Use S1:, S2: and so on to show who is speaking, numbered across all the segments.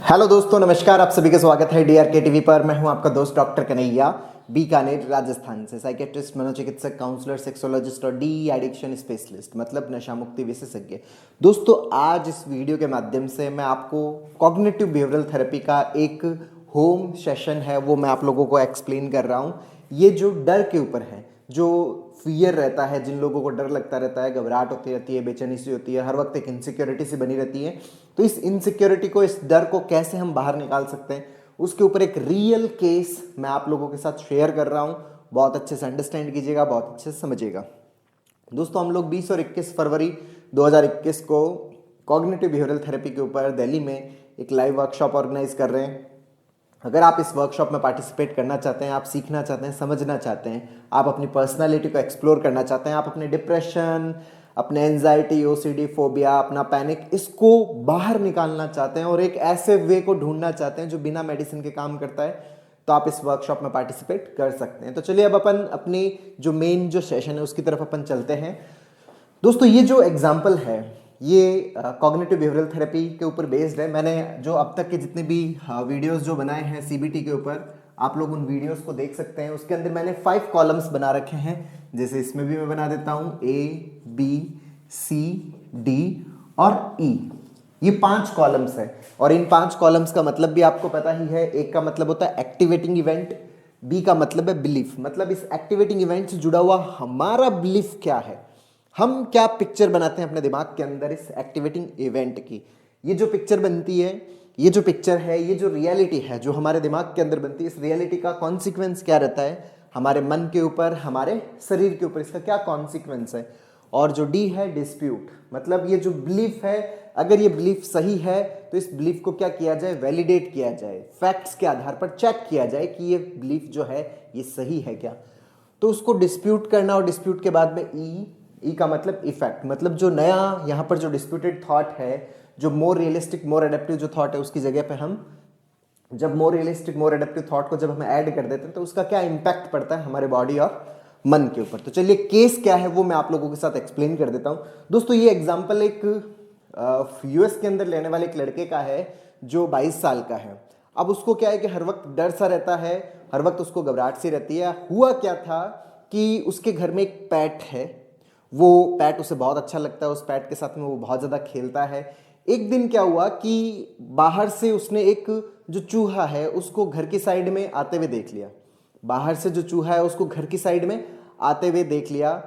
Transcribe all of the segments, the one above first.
S1: Hello दोस्तों, नमस्कार। आप सभी का स्वागत है डीआरके टीवी पर। मैं हूं आपका दोस्त डॉक्टर कन्हैया, बीकानेर राजस्थान से। साइकेट्रिस्ट, मनोचिकित्सक, काउंसलर, सेक्सोलॉजिस्ट और डी एडिक्शन स्पेशलिस्ट मतलब नशा मुक्ति विशेषज्ञ। दोस्तों, आज इस वीडियो के माध्यम से मैं आपको कॉग्निटिव बिहेवियरल थेरेपी का एक होम सेशन है वो मैं आप लोगों को एक्सप्लेन कर रहा हूँ। ये जो डर के ऊपर है, जो फियर रहता है, जिन लोगों को डर लगता रहता है, घबराहट होती रहती है, बेचैनी सी होती है, हर वक्त एक इनसिक्योरिटी सी बनी रहती है, तो इस इनसिक्योरिटी को, इस डर को कैसे हम बाहर निकाल सकते हैं, उसके ऊपर एक रियल केस मैं आप लोगों के साथ शेयर कर रहा हूँ। बहुत अच्छे से अंडरस्टैंड कीजिएगा, बहुत अच्छे से समझिएगा। दोस्तों, हम लोग 20 और 21 फरवरी 2021 को कॉग्निटिव बिहेवियरल थेरेपी के ऊपर दिल्ली में एक लाइव वर्कशॉप ऑर्गेनाइज कर रहे हैं। अगर आप इस वर्कशॉप में पार्टिसिपेट करना चाहते हैं, आप सीखना चाहते हैं, समझना चाहते हैं, आप अपनी पर्सनालिटी को एक्सप्लोर करना चाहते हैं, आप अपने डिप्रेशन, अपने एंजाइटी, ओसीडी, फोबिया, अपना पैनिक, इसको बाहर निकालना चाहते हैं और एक ऐसे वे को ढूंढना चाहते हैं जो बिना मेडिसिन के काम करता है, तो आप इस वर्कशॉप में पार्टिसिपेट कर सकते हैं। तो चलिए अब अपन अपनी जो मेन जो सेशन है उसकी तरफ अपन चलते हैं। दोस्तों, ये जो एग्जाम्पल है ये कॉग्निटिव बिहेवियरल थेरेपी के ऊपर बेस्ड है। मैंने जो अब तक के जितने भी वीडियोस जो बनाए हैं सीबीटी के ऊपर, आप लोग उन वीडियोस को देख सकते हैं। उसके अंदर मैंने 5 कॉलम्स बना रखे हैं, जैसे इसमें भी मैं बना देता हूँ A, B, C, D और E। ये 5 कॉलम्स हैं और इन 5 कॉलम्स का मतलब भी आपको पता ही है। एक का मतलब होता है एक्टिवेटिंग इवेंट, बी का मतलब है बिलीफ, मतलब इस एक्टिवेटिंग इवेंट से जुड़ा हुआ हमारा बिलीफ क्या है, हम क्या पिक्चर बनाते हैं अपने दिमाग के अंदर इस एक्टिवेटिंग इवेंट की। ये जो पिक्चर बनती है, ये जो पिक्चर है, ये जो रियलिटी है जो हमारे दिमाग के अंदर बनती है, इस रियलिटी का कॉन्सिक्वेंस क्या रहता है हमारे मन के ऊपर, हमारे शरीर के ऊपर, इसका क्या कॉन्सिक्वेंस है। और जो डी है डिस्प्यूट, मतलब ये जो बिलीफ है, अगर ये बिलीफ सही है तो इस बिलीफ को क्या किया जाए, वैलिडेट किया जाए, फैक्ट्स के आधार पर चेक किया जाए कि ये बिलीफ जो है ये सही है क्या। तो उसको डिस्प्यूट करना, और डिस्प्यूट के बाद में ई का मतलब इफेक्ट, मतलब जो नया यहाँ पर जो डिस्प्यूटेड थॉट है, जो मोर रियलिस्टिक मोर एडेप्टिव जो थॉट है, उसकी जगह पे हम जब मोर रियलिस्टिक मोर एडेप्टिव थॉट को जब हम ऐड कर देते हैं तो उसका क्या इम्पैक्ट पड़ता है हमारे बॉडी और मन के ऊपर। तो चलिए केस क्या है वो मैं आप लोगों के साथ एक्सप्लेन कर देता हूँ। दोस्तों, ये एग्जाम्पल एक यूएस के अंदर लेने वाले एक लड़के का है जो 22 साल का है। अब उसको क्या है कि हर वक्त डर सा रहता है, हर वक्त उसको घबराहट सी रहती है। हुआ क्या था कि उसके घर में एक पैट है, वो पैट उसे बहुत अच्छा लगता है, उस पैट के साथ में वो बहुत ज़्यादा खेलता है। एक दिन क्या हुआ कि बाहर से उसने एक जो चूहा है उसको घर की साइड में आते हुए देख लिया। बाहर से जो चूहा है उसको घर की साइड में आते हुए देख लिया।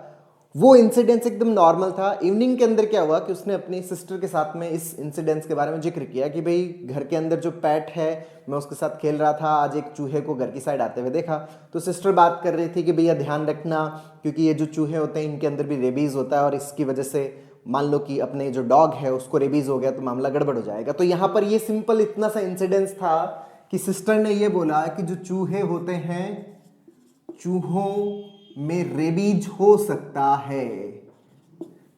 S1: वो इंसिडेंस एकदम नॉर्मल था। इवनिंग के अंदर क्या हुआ कि उसने अपनी सिस्टर के साथ में इस इंसिडेंस के बारे में जिक्र किया कि भाई घर के अंदर जो पैट है मैं उसके साथ खेल रहा था, आज एक चूहे को घर की साइड आते हुए देखा। तो सिस्टर बात कर रही थी कि भैया ध्यान रखना, क्योंकि ये जो चूहे होते हैं इनके अंदर भी रेबीज होता है और इसकी वजह से मान लो कि अपने जो डॉग है उसको रेबीज हो गया तो मामला गड़बड़ हो जाएगा। तो यहाँ पर ये सिंपल इतना सा इंसिडेंस था कि सिस्टर ने ये बोला कि जो चूहे होते हैं, चूहों में रेबीज हो सकता है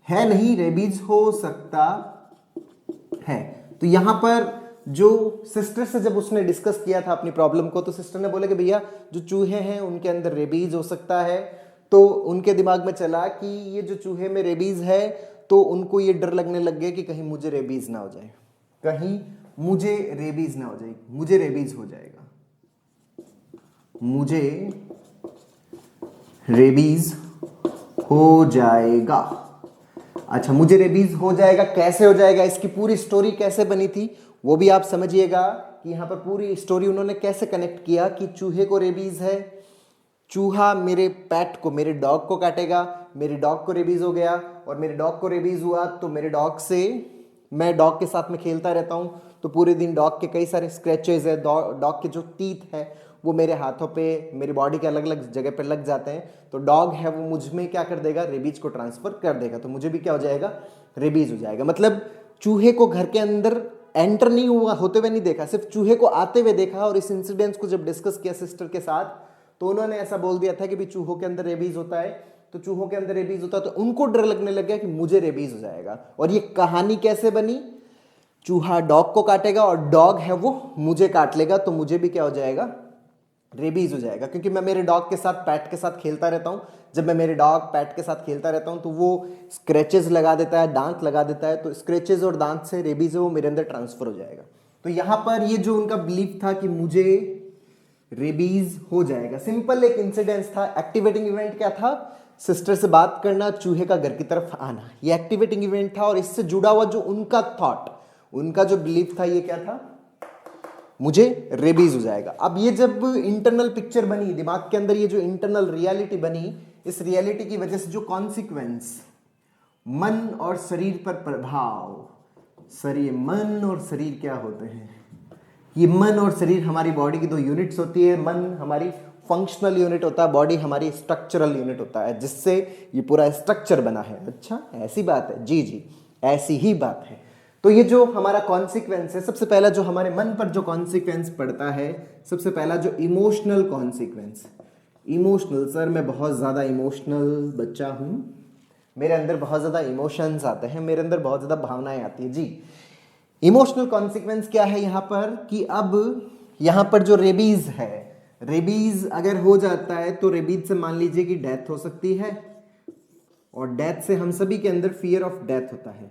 S1: नहीं, रेबीज हो सकता है। तो यहां पर जो सिस्टर से जब उसने डिस्कस किया था अपनी प्रॉब्लम को, तो सिस्टर ने बोला कि भैया जो चूहे हैं उनके अंदर रेबीज हो सकता है। तो उनके दिमाग में चला कि ये जो चूहे में रेबीज है, तो उनको ये डर लगने लग गया कि कहीं मुझे रेबीज ना हो जाए, कहीं मुझे रेबीज ना हो जाए, मुझे रेबीज हो जाएगा, मुझे रेबीज हो जाएगा। अच्छा, मुझे रेबीज हो जाएगा, कैसे हो जाएगा, इसकी पूरी स्टोरी कैसे बनी थी वो भी आप समझिएगा कि यहाँ पर पूरी स्टोरी उन्होंने कैसे कनेक्ट किया कि चूहे को रेबीज है, चूहा मेरे पेट को, मेरे डॉग को काटेगा, मेरे डॉग को रेबीज हो गया, और मेरे डॉग को रेबीज हुआ तो मेरे डॉग से, मैं डॉग के साथ में खेलता रहता हूँ तो पूरे दिन डॉग के कई सारे स्क्रैचेज है, डॉग के जो टीथ है वो मेरे हाथों पे, मेरी बॉडी के अलग अलग जगह पे लग जाते हैं। तो डॉग है वो मुझ में क्या कर देगा, रेबीज को ट्रांसफर कर देगा, तो मुझे भी क्या हो जाएगा, रेबीज हो जाएगा। मतलब चूहे को घर के अंदर एंटर नहीं हुआ, होते हुए नहीं देखा, सिर्फ चूहे को आते हुए देखा। और इस इंसिडेंस को जब डिस्कस किया सिस्टर के साथ तो उन्होंने ऐसा बोल दिया था कि भी चूहों के अंदर रेबीज होता है, तो चूहों के अंदर रेबीज होता है तो उनको डर लगने लग गया कि मुझे रेबीज हो जाएगा। और ये कहानी कैसे बनी, चूहा डॉग को काटेगा और डॉग है वो मुझे काट लेगा तो मुझे भी क्या हो जाएगा, रेबीज हो जाएगा। क्योंकि मैं मेरे डॉग के साथ, पैट के साथ खेलता रहता हूँ, जब मैं मेरे डॉग पैट के साथ खेलता रहता हूँ तो वो स्क्रैचेस लगा देता है, दांत लगा देता है, तो स्क्रैचेस और दांत से रेबीज है वो मेरे अंदर ट्रांसफर हो जाएगा। तो यहां पर ये जो उनका बिलीफ था कि मुझे रेबीज हो जाएगा, सिंपल एक इंसिडेंस था। एक्टिवेटिंग इवेंट क्या था? सिस्टर से बात करना, चूहे का घर की तरफ आना, ये एक्टिवेटिंग इवेंट था। और इससे जुड़ा हुआ जो उनका थॉट, उनका जो बिलीफ था, ये क्या था? मुझे रेबीज हो जाएगा। अब ये जब इंटरनल पिक्चर बनी दिमाग के अंदर, ये जो इंटरनल रियलिटी बनी, इस रियलिटी की वजह से जो कॉन्सिक्वेंस, मन और शरीर पर प्रभाव, शरीर, मन और शरीर क्या होते हैं? ये मन और शरीर हमारी बॉडी की दो यूनिट्स होती है। मन हमारी फंक्शनल यूनिट होता है, बॉडी हमारी स्ट्रक्चरल यूनिट होता है, जिससे ये पूरा स्ट्रक्चर बना है। अच्छा, ऐसी बात है? जी जी, ऐसी ही बात है। तो ये जो हमारा कॉन्सिक्वेंस है, सबसे पहला जो हमारे मन पर जो कॉन्सिक्वेंस पड़ता है, सबसे पहला जो इमोशनल कॉन्सिक्वेंस। इमोशनल, सर मैं बहुत ज़्यादा इमोशनल बच्चा हूँ, मेरे अंदर बहुत ज़्यादा इमोशंस आते हैं, मेरे अंदर बहुत ज़्यादा भावनाएं आती है। जी, इमोशनल कॉन्सिक्वेंस क्या है यहाँ पर? कि अब यहाँ पर जो रेबीज है, रेबीज अगर हो जाता है तो रेबीज से मान लीजिए कि डेथ हो सकती है, और डेथ से हम सभी के अंदर फियर ऑफ डेथ होता है।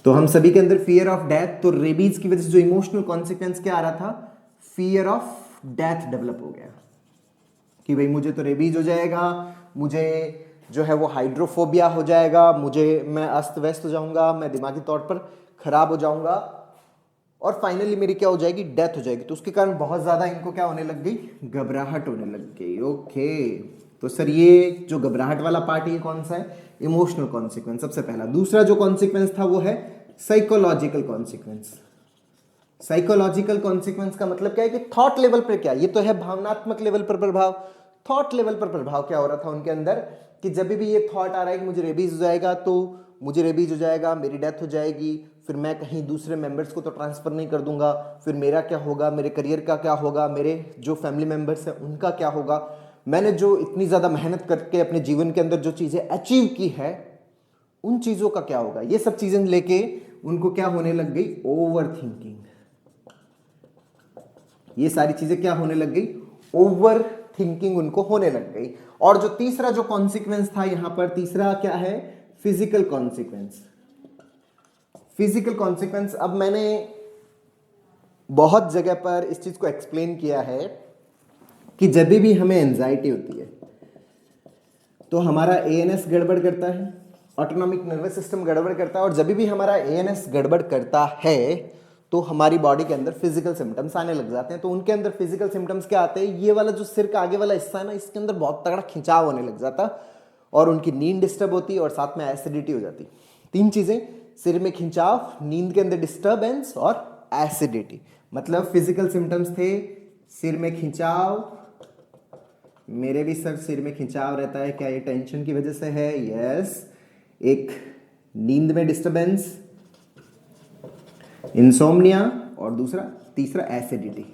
S1: तो हम सभी के अंदर फियर ऑफ डेथ, तो रेबीज की वजह से जो इमोशनल कॉन्सिक्वेंस क्या आ रहा था? फियर ऑफ डेथ डेवलप हो गया कि भाई मुझे तो रेबीज हो जाएगा, मुझे जो है वो हाइड्रोफोबिया हो जाएगा, मैं अस्त व्यस्त हो जाऊंगा, मैं दिमागी तौर पर खराब हो जाऊंगा, और फाइनली मेरी क्या हो जाएगी? डेथ हो जाएगी। तो उसके कारण बहुत ज्यादा इनको क्या होने लग गई? घबराहट होने लग गई। ओके, तो सर ये जो घबराहट वाला पार्ट, ये कौन सा है? इमोशनल कॉन्सिक्वेंस, सबसे पहला। दूसरा जो कॉन्सिक्वेंस था वो है साइकोलॉजिकल कॉन्सिक्वेंस। साइकोलॉजिकल कॉन्सिक्वेंस का मतलब क्या है? कि थॉट लेवल पर क्या, ये तो है भावनात्मक लेवल पर प्रभाव, थॉट लेवल पर प्रभाव क्या हो रहा था उनके अंदर? कि जब भी ये थॉट आ रहा है कि मुझे रेबीज हो जाएगा, तो मुझे रेबीज हो जाएगा, मेरी डेथ हो जाएगी, फिर मैं कहीं दूसरे मेंबर्स को तो ट्रांसफर नहीं कर दूंगा, फिर मेरा क्या होगा, मेरे करियर का क्या होगा, मेरे जो फैमिली मेंबर्स हैं उनका क्या होगा, मैंने जो इतनी ज़्यादा मेहनत करके अपने जीवन के अंदर जो चीज़ें अचीव की है, उन चीज़ों का क्या होगा? ये सब चीज़ें लेके उनको क्या होने लग गई? Over thinking. ये सारी चीज़ें क्या होने लग गई? ओवर थिंकिंग उनको होने लग गई। और जो तीसरा जो कॉन्सिक्वेंस था यहां पर, तीसरा क्या है? Physical consequence. फिजिकल कॉन्सिक्वेंस, अब मैंने बहुत जगह पर इस चीज को एक्सप्लेन किया है कि जब भी हमें एंजाइटी होती है तो हमारा एएनएस गड़बड़ करता है, ऑटोनॉमिक नर्वस सिस्टम गड़बड़ करता है, और जब भी हमारा एएनएस गड़बड़ करता है तो हमारी बॉडी के अंदर फिजिकल सिम्टम्स आने लग जाते हैं। तो उनके अंदर फिजिकल सिम्टम्स क्या आते हैं? ये वाला जो सिर का आगे वाला हिस्सा है ना, इसके अंदर बहुत तगड़ा खिंचाव होने लग जाता, और उनकी नींद डिस्टर्ब होती और साथ में एसिडिटी हो जाती। तीन चीजें, सिर में खिंचाव, नींद के अंदर डिस्टर्बेंस और एसिडिटी। मतलब फिजिकल सिम्टम्स थे सिर में खिंचाव, मेरे भी सर सिर में खिंचाव रहता है, क्या ये टेंशन की वजह से है? यस। एक नींद में डिस्टर्बेंस, इंसोम्निया, और तीसरा एसिडिटी।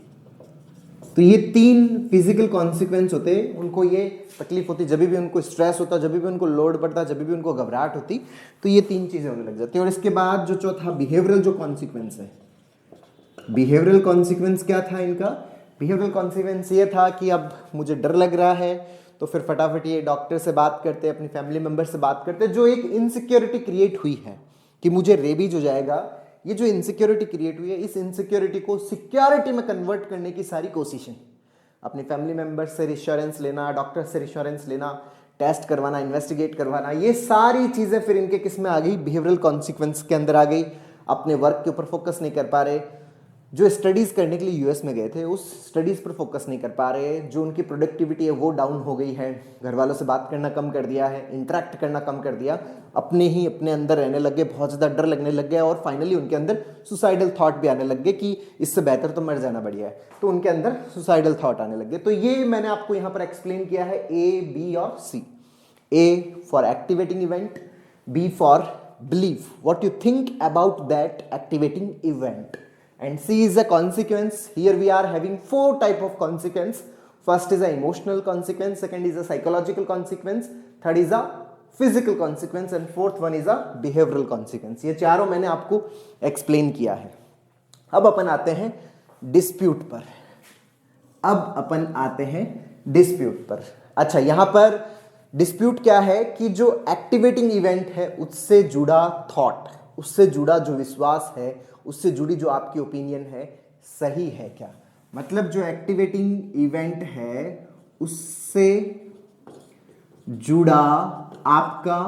S1: तो ये तीन फिजिकल कॉन्सिक्वेंस होते, उनको ये तकलीफ होती जब भी उनको स्ट्रेस होता, जब भी उनको लोड पड़ता, जब भी उनको घबराहट होती, तो ये तीन चीजें होने लग जाती है। और इसके बाद जो चौथा बिहेवियरल जो कॉन्सिक्वेंस है, बिहेवियरल कॉन्सिक्वेंस क्या था इनका? बिहेवियरल कॉन्सिक्वेंस ये था कि अब मुझे डर लग रहा है, तो फिर फटाफट ये डॉक्टर से बात करते, अपनी फैमिली मेंबर से बात करते। जो एक इनसिक्योरिटी क्रिएट हुई है कि मुझे रेबीज हो जाएगा, ये जो इनसिक्योरिटी क्रिएट हुई है, इस इनसिक्योरिटी को सिक्योरिटी में कन्वर्ट करने की सारी कोशिशें, अपनी फैमिली मेंबर से रिश्योरेंस लेना, डॉक्टर से रिश्योरेंस लेना, टेस्ट करवाना, इन्वेस्टिगेट करवाना, ये सारी चीजें फिर इनके किस में आ गई? बिहेवियरल कॉन्सिक्वेंस के अंदर आ गई। अपने वर्क के ऊपर फोकस नहीं कर पा रहे, जो स्टडीज करने के लिए यूएस में गए थे उस स्टडीज पर फोकस नहीं कर पा रहे, जो उनकी प्रोडक्टिविटी है वो डाउन हो गई है, घर वालों से बात करना कम कर दिया है, इंटरेक्ट करना कम कर दिया, अपने अंदर रहने लग गए, बहुत ज़्यादा डर लगने लग गया, और फाइनली उनके अंदर सुसाइडल थॉट भी आने लग गए कि इससे बेहतर तो मर जाना बढ़िया है। तो उनके अंदर सुसाइडल थॉट आने लग गए। तो ये मैंने आपको यहाँ पर एक्सप्लेन किया है, ए, बी और C. A for activating event, B for belief, what you think about that activating event, and C is a consequence. Here we are having 4 type of consequence. First is a emotional consequence, second is a psychological consequence, third is a physical consequence, and fourth one is a behavioral consequence. ये चारों मैंने आपको explain किया है। अब अपन आते हैं dispute पर। अच्छा, यहां पर डिस्प्यूट क्या है कि जो एक्टिवेटिंग इवेंट है उससे जुड़ा थॉट, उससे जुड़ा जो विश्वास है, उससे जुड़ी जो आपकी ओपिनियन है सही है क्या। मतलब जो एक्टिवेटिंग इवेंट है उससे जुड़ा आपका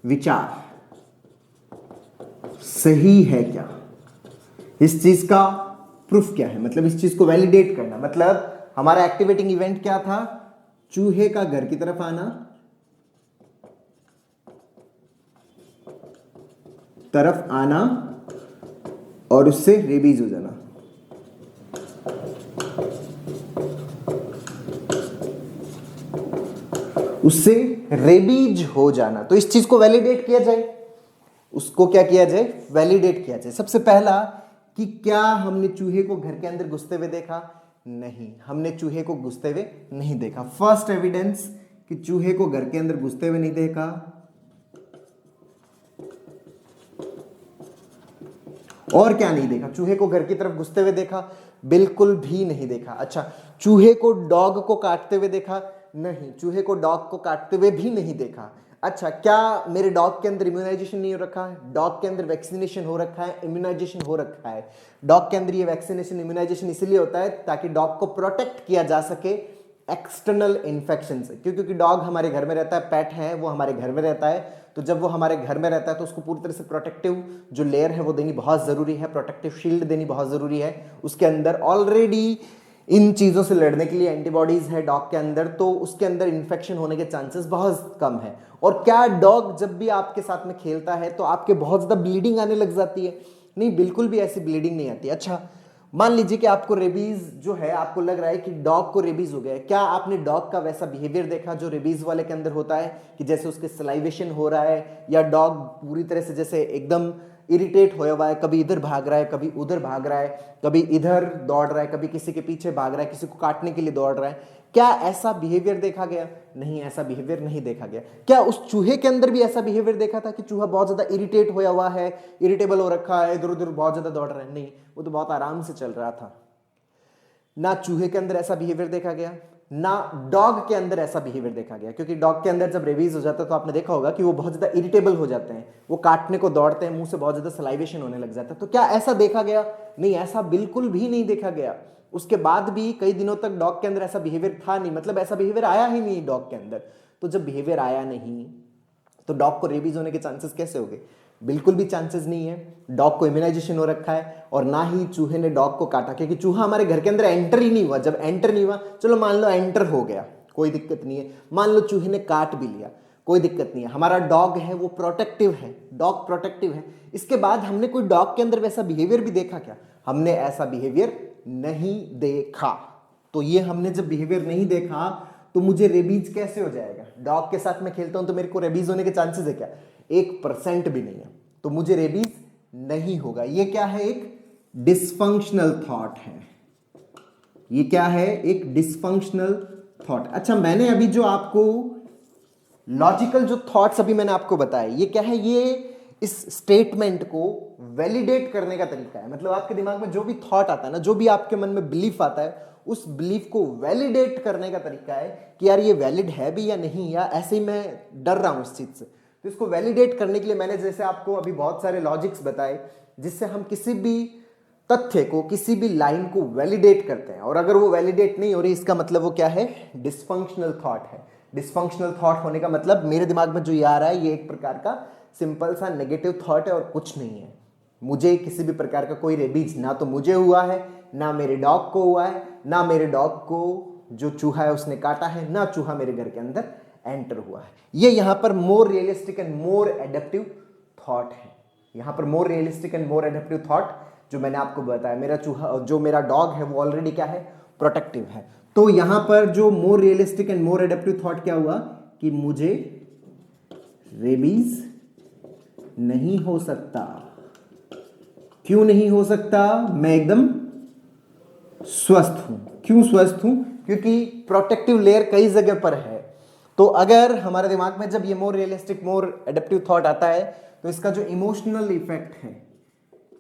S1: विचार सही है क्या, इस चीज का प्रूफ क्या है, मतलब इस चीज को वैलिडेट करना। मतलब हमारा एक्टिवेटिंग इवेंट क्या था, चूहे का घर की तरफ आना और उससे रेबीज हो जाना। उससे रेबीज हो जाना, तो इस चीज को वैलिडेट किया जाए, उसको क्या किया जाए, वैलिडेट किया जाए। सबसे पहला कि क्या हमने चूहे को घर के अंदर घुसते हुए देखा, नहीं, हमने चूहे को घुसते हुए नहीं देखा। फर्स्ट एविडेंस कि चूहे को घर के अंदर घुसते हुए नहीं देखा। और क्या नहीं देखा, चूहे को घर की तरफ घुसते हुए देखा, बिल्कुल भी नहीं देखा। अच्छा, चूहे को डॉग को काटते हुए देखा, नहीं, चूहे को डॉग को काटते हुए भी नहीं देखा। अच्छा, क्या मेरे डॉग के अंदर इम्यूनाइजेशन नहीं हो रखा है, डॉग के अंदर वैक्सीनेशन हो रखा है, इम्यूनाइजेशन हो रखा है। डॉग के अंदर ये वैक्सीनेशन इम्यूनाइजेशन इसलिए होता है ताकि डॉग को प्रोटेक्ट किया जा सके एक्सटर्नल इन्फेक्शन से, क्योंकि डॉग हमारे घर में रहता है, पेट है वो हमारे घर में रहता है, तो जब वो हमारे घर में रहता है तो उसको पूरी तरह से प्रोटेक्टिव जो लेयर है वो देनी बहुत ज़रूरी है, प्रोटेक्टिव शील्ड देनी बहुत ज़रूरी है। उसके अंदर ऑलरेडी इन चीज़ों से लड़ने के लिए एंटीबॉडीज़ है डॉग के अंदर, तो उसके अंदर इन्फेक्शन होने के चांसेस बहुत कम है। और क्या डॉग जब भी आपके साथ में खेलता है तो आपके बहुत ज़्यादा ब्लीडिंग आने लग जाती है, नहीं, बिल्कुल भी ऐसी ब्लीडिंग नहीं आती। अच्छा, मान लीजिए कि आपको रेबीज जो है, आपको लग रहा है कि डॉग को रेबीज हो गया है, क्या आपने डॉग का वैसा बिहेवियर देखा जो रेबीज वाले के अंदर होता है, कि जैसे उसके सलाइवेशन हो रहा है, या डॉग पूरी तरह से जैसे एकदम इरिटेट होया हुआ है, कभी इधर भाग रहा है, कभी उधर भाग रहा है, कभी इधर दौड़ रहा है, कभी किसी के पीछे भाग रहा है, किसी को काटने के लिए दौड़ रहा है, क्या ऐसा बिहेवियर देखा गया? नहीं, ऐसा बिहेवियर नहीं देखा गया। क्या उस चूहे के अंदर भी ऐसा बिहेवियर देखा था कि चूहा बहुत ज्यादा इरिटेट होया हुआ है, इरिटेबल हो रखा है, इधर उधर बहुत ज्यादा दौड़ रहा है? नहीं, वो तो बहुत आराम से चल रहा था। ना चूहे के अंदर ऐसा बिहेवियर देखा गया, ना डॉग के अंदर ऐसा बिहेवियर देखा गया, क्योंकि डॉग के अंदर जब रेबीज हो जाता है तो आपने देखा होगा कि वो बहुत ज्यादा इरिटेबल हो जाते हैं, वो काटने को दौड़ते हैं, मुंह से बहुत ज्यादा सलाइवेशन होने लग जाता है। तो क्या ऐसा देखा गया? नहीं, ऐसा बिल्कुल भी नहीं देखा गया। उसके बाद भी कई दिनों तक डॉग के अंदर ऐसा बिहेवियर था नहीं, मतलब ऐसा बिहेवियर आया ही नहीं डॉग के अंदर। तो जब बिहेवियर आया नहीं तो डॉग को रेबीज होने के चांसेस कैसे हो गए? बिल्कुल भी चांसेस नहीं है। डॉग को इम्यूनाइजेशन हो रखा है और ना ही चूहे ने डॉग को काटा, क्योंकि चूहा हमारे घर के अंदर एंटर ही नहीं हुआ। जब एंटर नहीं हुआ, चलो मान लो एंटर हो गया, कोई दिक्कत नहीं है, मान लो चूहे ने काट भी लिया, कोई दिक्कत नहीं है। हमारा डॉग है वो प्रोटेक्टिव है, डॉग प्रोटेक्टिव है। इसके बाद हमने कोई डॉग के अंदर वैसा बिहेवियर भी देखा क्या? हमने ऐसा बिहेवियर नहीं देखा। तो ये हमने जब बिहेवियर नहीं देखा तो मुझे रेबीज कैसे हो जाएगा? डॉग के साथ मैं खेलता हूं तो मेरे को रेबीज होने के चांसेस है क्या? 1% भी नहीं है, तो मुझे रेबीज नहीं होगा। ये क्या है? एक डिसफंक्शनल थॉट है। ये क्या है? एक डिसफंक्शनल थॉट। अच्छा, मैंने अभी जो आपको लॉजिकल जो थॉट्स अभी मैंने आपको बताए, ये क्या है? ये इस स्टेटमेंट को वैलिडेट करने का तरीका है। मतलब आपके दिमाग में जो भी थॉट आता है ना, जो भी आपके मन में बिलीफ आता है, उस बिलीफ को वैलिडेट करने का तरीका है कि यार ये वैलिड है भी या नहीं, या ऐसे ही मैं डर रहा हूं इस चीज से। तो इसको वैलिडेट करने के लिए मैंने जैसे आपको अभी बहुत सारे लॉजिक्स बताए, जिससे हम किसी भी तथ्य को, किसी भी लाइन को वैलिडेट करते हैं। और अगर वो वैलिडेट नहीं हो रही, इसका मतलब वो क्या है? डिसफंक्शनल थॉट है। डिसफंक्शनल थॉट होने का मतलब मेरे दिमाग में जो ये आ रहा है, ये एक प्रकार का सिंपल सा नेगेटिव थॉट है और कुछ नहीं है। मुझे किसी भी प्रकार का कोई रेबीज ना तो मुझे हुआ है, ना मेरे डॉग को हुआ है, ना मेरे डॉग को जो चूहा है उसने काटा है, ना चूहा मेरे घर के अंदर एंटर हुआ है। ये यहां पर more realistic and more adaptive thought है। यहां पर more realistic and more adaptive thought जो मैंने आपको बताया, मेरा चूहा, जो मेरा डॉग है वो ऑलरेडी क्या है? प्रोटेक्टिव है। तो यहां पर जो more realistic and more adaptive thought क्या हुआ कि मुझे रेबीज नहीं हो सकता। क्यों नहीं हो सकता? मैं एकदम स्वस्थ हूं। क्यों स्वस्थ हूं? क्योंकि प्रोटेक्टिव लेयर कई जगह पर है। तो अगर हमारे दिमाग में जब ये मोर रियलिस्टिक मोर एडेप्टिव थॉट आता है तो इसका जो इमोशनल इफेक्ट है,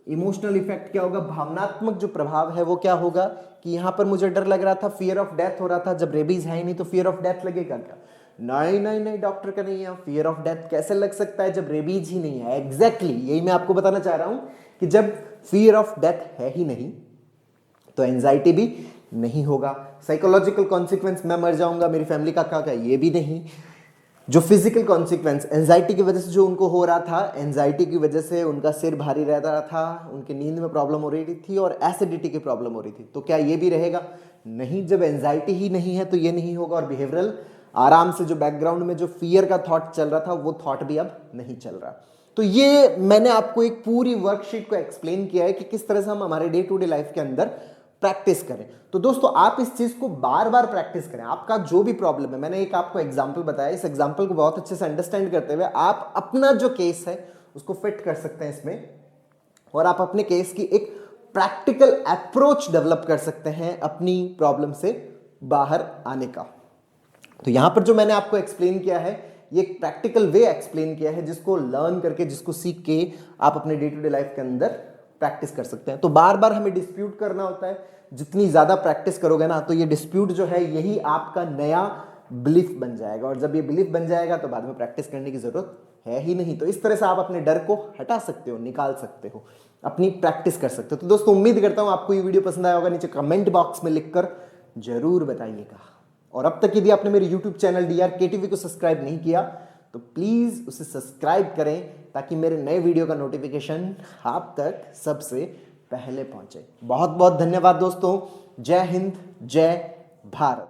S1: इमोशनल इफेक्ट क्या होगा? भावनात्मक जो प्रभाव है वो क्या होगा कि यहां पर मुझे डर लग रहा था, फियर ऑफ डेथ हो रहा था। जब रेबीज है ही नहीं तो फियर ऑफ डेथ लगेगा क्या? नहीं नहीं नहीं, डॉक्टर का नहीं है। फियर ऑफ डेथ कैसे लग सकता है जब रेबीज ही नहीं है? एग्जैक्टली यही मैं आपको बताना चाह रहा हूं कि जब फियर ऑफ डेथ है ही नहीं तो एंजाइटी भी नहीं होगा। साइकोलॉजिकल कॉन्सिक्वेंस, मैं मर जाऊंगा, मेरी फैमिली का क्या, ये भी नहीं। जो फिजिकल कॉन्सिक्वेंस एंजाइटी की वजह से जो उनको हो रहा था, एंजाइटी की वजह से उनका सिर भारी रहता था, उनकी नींद में प्रॉब्लम हो रही थी और एसिडिटी की प्रॉब्लम हो रही थी, तो क्या ये भी रहेगा? नहीं। जब एंजाइटी ही नहीं है तो ये नहीं होगा। और बिहेवियरल आराम से जो बैकग्राउंड में जो फियर का थॉट चल रहा था वो थॉट भी अब नहीं चल रहा। तो ये मैंने आपको एक पूरी वर्कशीट को एक्सप्लेन किया है कि किस तरह से हम हमारे डे टू डे लाइफ के अंदर प्रैक्टिस करें। तो दोस्तों आप इस चीज को बार बार प्रैक्टिस करें। आपका जो भी प्रॉब्लम है, मैंने एक आपको एग्जांपल बताया, इस एग्जांपल को बहुत अच्छे से अंडरस्टैंड करते हुए आप अपना जो केस है उसको फिट कर सकते हैं इसमें, और आप अपने केस की एक प्रैक्टिकल अप्रोच डेवलप कर सकते हैं अपनी प्रॉब्लम से बाहर आने का। तो यहां पर जो मैंने आपको एक्सप्लेन किया है ये एक प्रैक्टिकल वे एक्सप्लेन किया है जिसको लर्न करके, जिसको सीख के आप अपने डे टू डे लाइफ के अंदर प्रैक्टिस कर सकते हैं। तो बार बार हमें डिस्प्यूट करना होता है। जितनी ज्यादा प्रैक्टिस करोगे ना तो ये डिस्प्यूट जो है यही आपका नया बिलीफ बन जाएगा, और जब ये बिलीफ बन जाएगा तो बाद में प्रैक्टिस करने की जरूरत है ही नहीं। तो इस तरह से आप अपने डर को हटा सकते हो, निकाल सकते हो, अपनी प्रैक्टिस कर सकते हो। तो दोस्तों उम्मीद करता हूं आपको ये वीडियो पसंद आया होगा। नीचे कमेंट बॉक्स में लिखकर जरूर बताइएगा। और अब तक यदि आपने मेरे YouTube चैनल DRKTV को सब्सक्राइब नहीं किया तो प्लीज उसे सब्सक्राइब करें ताकि मेरे नए वीडियो का नोटिफिकेशन आप तक सबसे पहले पहुंचे। बहुत बहुत धन्यवाद दोस्तों। जय हिंद, जय भारत।